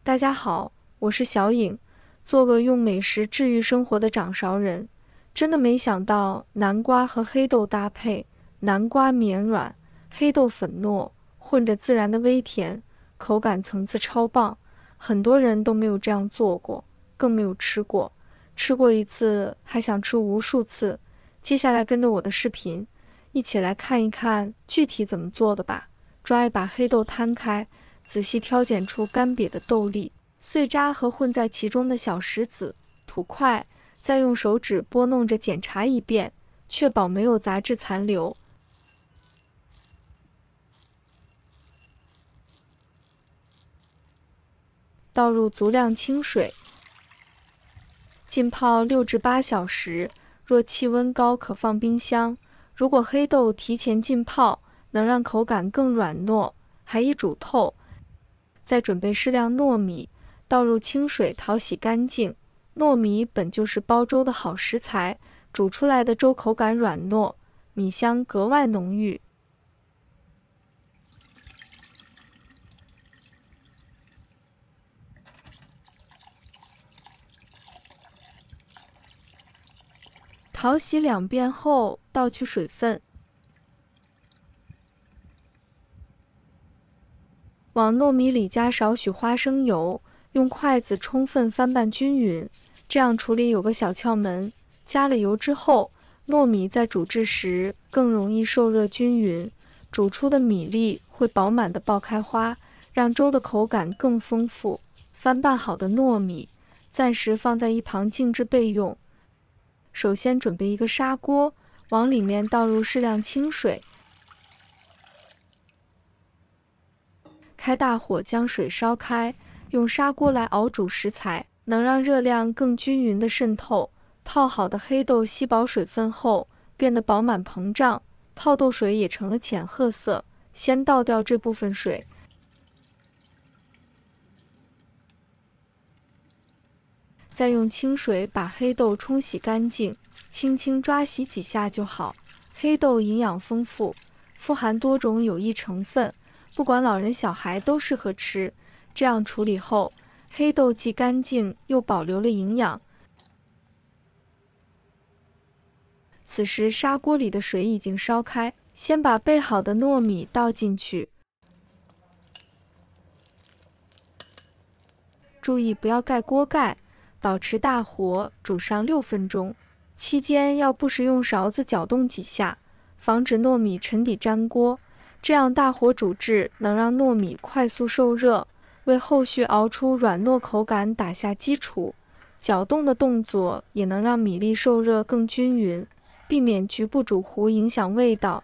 大家好，我是小颖，做个用美食治愈生活的掌勺人。真的没想到南瓜和黑豆搭配，南瓜绵软，黑豆粉糯，混着自然的微甜，口感层次超棒。很多人都没有这样做过，更没有吃过。吃过一次还想吃无数次。接下来跟着我的视频，一起来看一看具体怎么做的吧。抓一把黑豆摊开，仔细挑拣出干瘪的豆粒、碎渣和混在其中的小石子，土块，再用手指拨弄着检查一遍，确保没有杂质残留。倒入足量清水，浸泡6至8小时，若气温高可放冰箱。如果黑豆提前浸泡，能让口感更软糯，还易煮透。再准备适量糯米，倒入清水淘洗干净。糯米本就是煲粥的好食材，煮出来的粥口感软糯，米香格外浓郁。淘洗2遍后，倒去水分，往糯米里加少许花生油，用筷子充分翻拌均匀。这样处理有个小窍门，加了油之后，糯米在煮制时更容易受热均匀，煮出的米粒会饱满的爆开花，让粥的口感更丰富。翻拌好的糯米暂时放在一旁静置备用。首先准备一个砂锅，往里面倒入适量清水，开大火将水烧开，用砂锅来熬煮食材，能让热量更均匀的渗透。泡好的黑豆吸饱水分后，变得饱满膨胀，泡豆水也成了浅褐色。先倒掉这部分水，再用清水把黑豆冲洗干净，轻轻抓洗几下就好。黑豆营养丰富，富含多种有益成分，不管老人小孩都适合吃。这样处理后，黑豆既干净又保留了营养。此时砂锅里的水已经烧开，先把备好的糯米倒进去，注意不要盖锅盖，保持大火煮上6分钟，期间要不时用勺子搅动几下，防止糯米沉底粘锅。这样大火煮制能让糯米快速受热，为后续熬出软糯口感打下基础。搅动的动作也能让米粒受热更均匀，避免局部煮糊影响味道。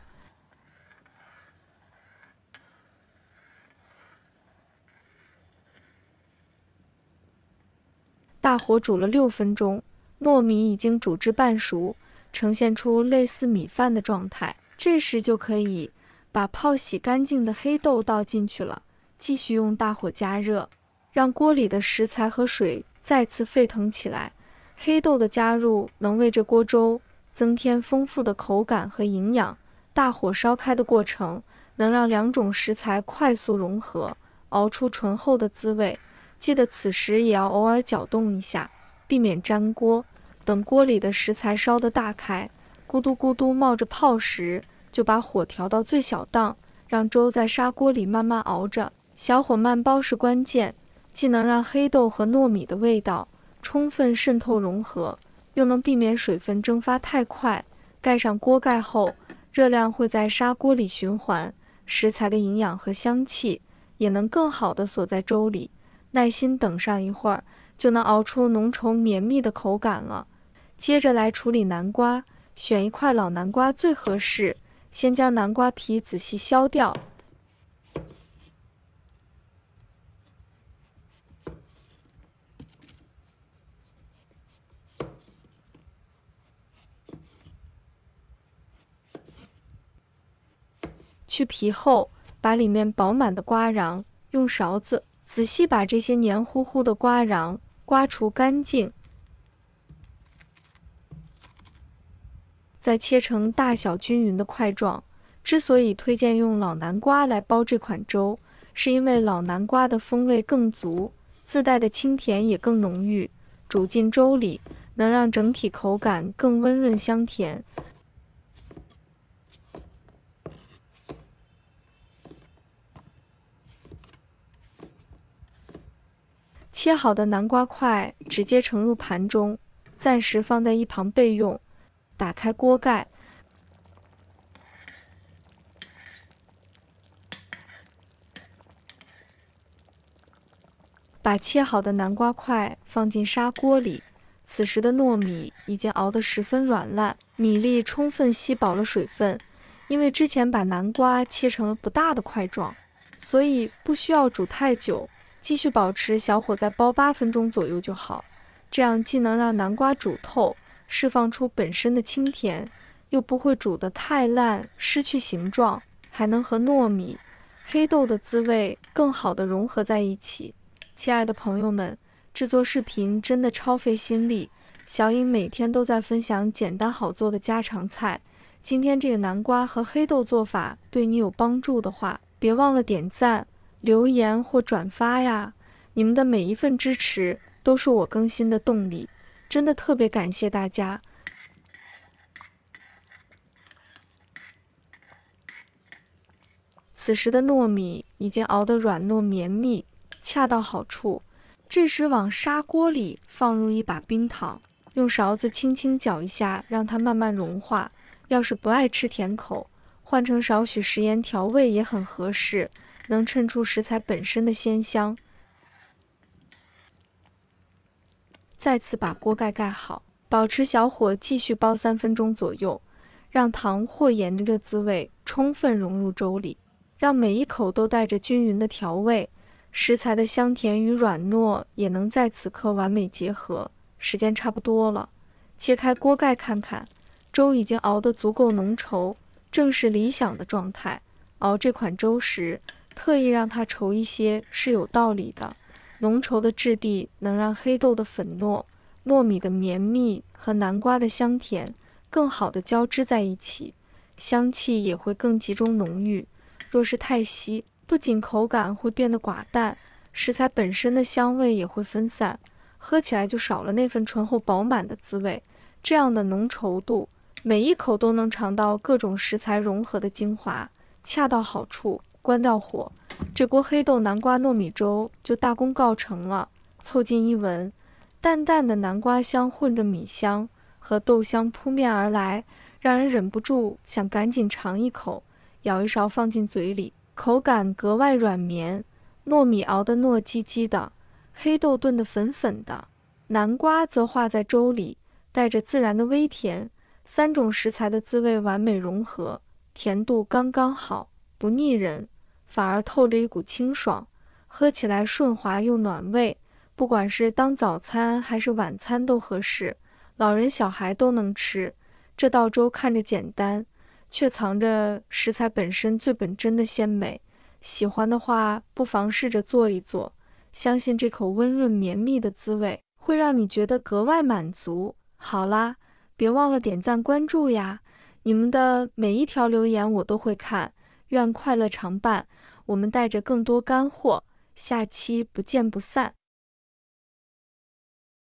大火煮了6分钟，糯米已经煮至半熟，呈现出类似米饭的状态。这时就可以把泡洗干净的黑豆倒进去了，继续用大火加热，让锅里的食材和水再次沸腾起来。黑豆的加入能为这锅粥增添丰富的口感和营养。大火烧开的过程能让2种食材快速融合，熬出醇厚的滋味。记得此时也要偶尔搅动一下，避免粘锅。等锅里的食材烧得大开，咕嘟咕嘟冒着泡时，就把火调到最小档，让粥在砂锅里慢慢熬着。小火慢煲是关键，既能让黑豆和糯米的味道充分渗透融合，又能避免水分蒸发太快。盖上锅盖后，热量会在砂锅里循环，食材的营养和香气也能更好地锁在粥里。耐心等上一会儿，就能熬出浓稠绵密的口感了。接着来处理南瓜，选一块老南瓜最合适。先将南瓜皮仔细削掉，去皮后，把里面饱满的瓜瓤用勺子仔细把这些黏糊糊的瓜瓤刮除干净，再切成大小均匀的块状。之所以推荐用老南瓜来煲这款粥，是因为老南瓜的风味更足，自带的清甜也更浓郁，煮进粥里能让整体口感更温润香甜。切好的南瓜块直接盛入盘中，暂时放在一旁备用。打开锅盖，把切好的南瓜块放进砂锅里。此时的糯米已经熬得十分软烂，米粒充分吸饱了水分。因为之前把南瓜切成了不大的块状，所以不需要煮太久，继续保持小火再煲8分钟左右就好。这样既能让南瓜煮透，释放出本身的清甜，又不会煮得太烂，失去形状，还能和糯米、黑豆的滋味更好地融合在一起。亲爱的朋友们，制作视频真的超费心力，小颖每天都在分享简单好做的家常菜。今天这个南瓜和黑豆做法对你有帮助的话，别忘了点赞、留言或转发呀！你们的每一份支持都是我更新的动力，真的特别感谢大家。此时的糯米已经熬得软糯绵密，恰到好处。这时往砂锅里放入一把冰糖，用勺子轻轻搅一下，让它慢慢融化。要是不爱吃甜口，换成少许食盐调味也很合适，能衬出食材本身的鲜香。再次把锅盖盖好，保持小火继续煲3分钟左右，让糖或盐的滋味充分融入粥里，让每一口都带着均匀的调味，食材的香甜与软糯也能在此刻完美结合。时间差不多了，切开锅盖看看，粥已经熬得足够浓稠，正是理想的状态。熬这款粥时，特意让它稠一些是有道理的。浓稠的质地能让黑豆的粉糯、糯米的绵密和南瓜的香甜更好的交织在一起，香气也会更集中浓郁。若是太稀，不仅口感会变得寡淡，食材本身的香味也会分散，喝起来就少了那份醇厚饱满的滋味。这样的浓稠度，每一口都能尝到各种食材融合的精华，恰到好处。关掉火，这锅黑豆南瓜糯米粥就大功告成了。凑近一闻，淡淡的南瓜香混着米香和豆香扑面而来，让人忍不住想赶紧尝一口。舀一勺放进嘴里，口感格外软绵，糯米熬得糯叽叽的，黑豆炖得粉粉的，南瓜则化在粥里，带着自然的微甜。3种食材的滋味完美融合，甜度刚刚好，不腻人，反而透着一股清爽，喝起来顺滑又暖胃。不管是当早餐还是晚餐都合适，老人小孩都能吃。这道粥看着简单，却藏着食材本身最本真的鲜美。喜欢的话，不妨试着做一做，相信这口温润绵密的滋味会让你觉得格外满足。好啦，别忘了点赞关注呀！你们的每一条留言我都会看。愿快乐常伴，我们带着更多干货，下期不见不散。